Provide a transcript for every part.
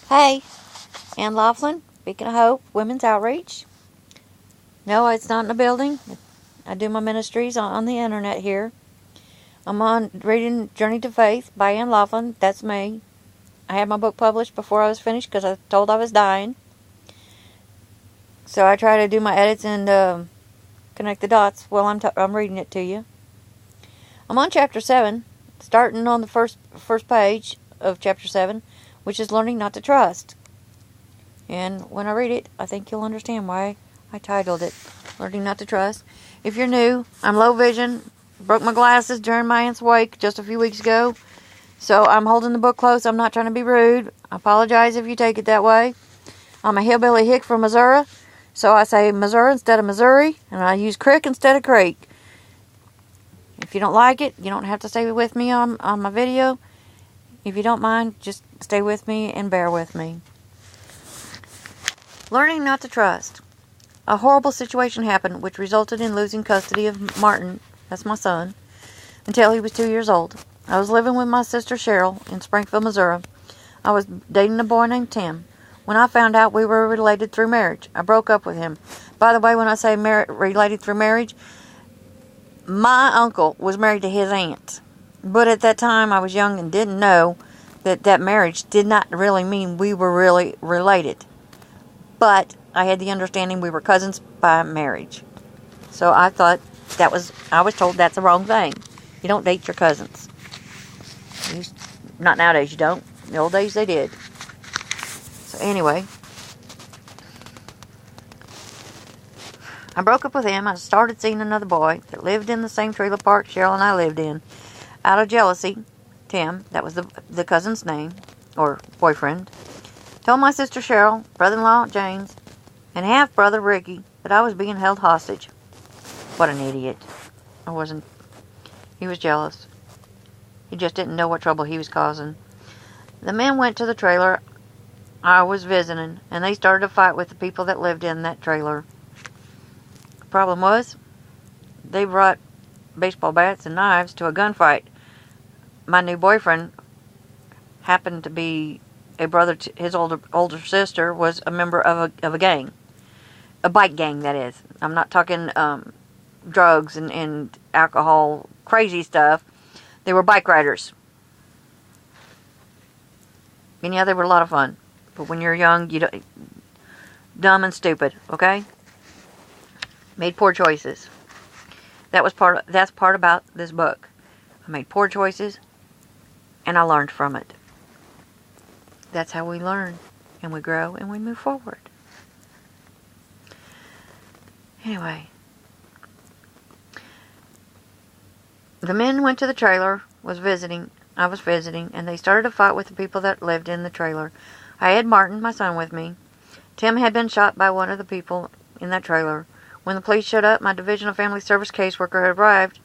Hey, Ann Laughlin, Beacon of Hope, Women's Outreach. No, it's not in a building. I do my ministries on the internet here. I'm on reading Journey to Faith by Ann Laughlin. That's me. I had my book published before I was finished because I told I was dying. So I try to do my edits and connect the dots while I'm reading it to you. I'm on chapter 7, starting on the first page of chapter 7, which is learning not to trust. And when I read it, I think you'll understand why I titled it Learning Not to Trust. If you're new, I'm low vision. Broke my glasses during my aunt's wake just a few weeks ago. So I'm holding the book close. I'm not trying to be rude. I apologize if you take it that way. I'm a hillbilly hick from Missouri. So I say Missouri instead of Missouri. And I use crick instead of creek. If you don't like it, you don't have to stay with me on my video. If you don't mind, just stay with me and bear with me. Learning not to trust. A horrible situation happened which resulted in losing custody of Martin, that's my son, until he was 2 years old. I was living with my sister Cheryl in Springfield, Missouri. I was dating a boy named Tim. When I found out we were related through marriage, I broke up with him. By the way, when I say related through marriage, my uncle was married to his aunt. But at that time, I was young and didn't know that marriage did not really mean we were really related. But I had the understanding we were cousins by marriage. So I thought I was told that's the wrong thing. You don't date your cousins. Not nowadays, you don't. In the old days, they did. So anyway, I broke up with him. I started seeing another boy that lived in the same trailer park Cheryl and I lived in. Out of jealousy, Tim, that was the cousin's name, or boyfriend, told my sister Cheryl, brother-in-law James, and half-brother Ricky that I was being held hostage. What an idiot. I wasn't. He was jealous. He just didn't know what trouble he was causing. The men went to the trailer I was visiting, and they started a fight with the people that lived in that trailer. The problem was, they brought baseball bats and knives to a gunfight. My new boyfriend happened to be a brother to his older sister was a member of a gang. A bike gang, that is. I'm not talking drugs and alcohol, crazy stuff. They were bike riders. And yeah, they were a lot of fun. But when you're young, you don't, dumb and stupid, okay? Made poor choices. That's part about this book. I made poor choices, and I learned from it. That's how we learn, and we grow, and we move forward. Anyway, the men went to the trailer, I was visiting, and they started a fight with the people that lived in the trailer. I had Martin, my son, with me. Tim had been shot by one of the people in that trailer. When the police showed up, my Division of Family Service caseworker had arrived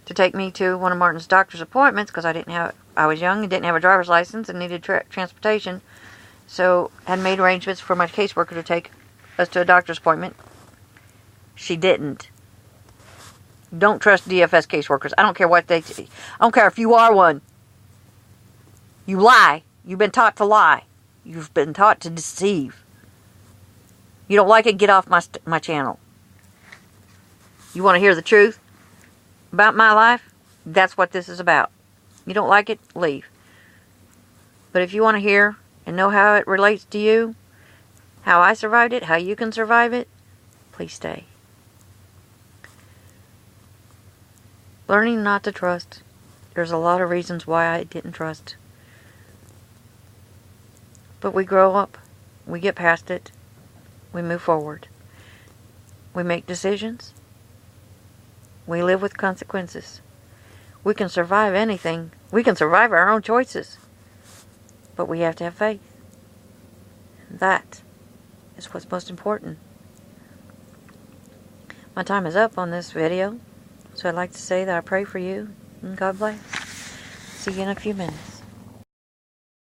to take me to one of Martin's doctor's appointments because I was young and didn't have a driver's license and needed transportation. So I had made arrangements for my caseworker to take us to a doctor's appointment. She didn't. Don't trust DFS caseworkers. I don't care what I don't care if you are one. You lie. You've been taught to lie. You've been taught to deceive. You don't like it? Get off my channel. You want to hear the truth about my life? That's what this is about. You don't like it? Leave. But if you want to hear and know how it relates to you, how I survived it, how you can survive it, please stay. Learning not to trust. There's a lot of reasons why I didn't trust. But we grow up. We get past it. We move forward. We make decisions. We live with consequences. We can survive anything. We can survive our own choices. But we have to have faith. That is what's most important. My time is up on this video. So I'd like to say that I pray for you. And God bless. See you in a few minutes.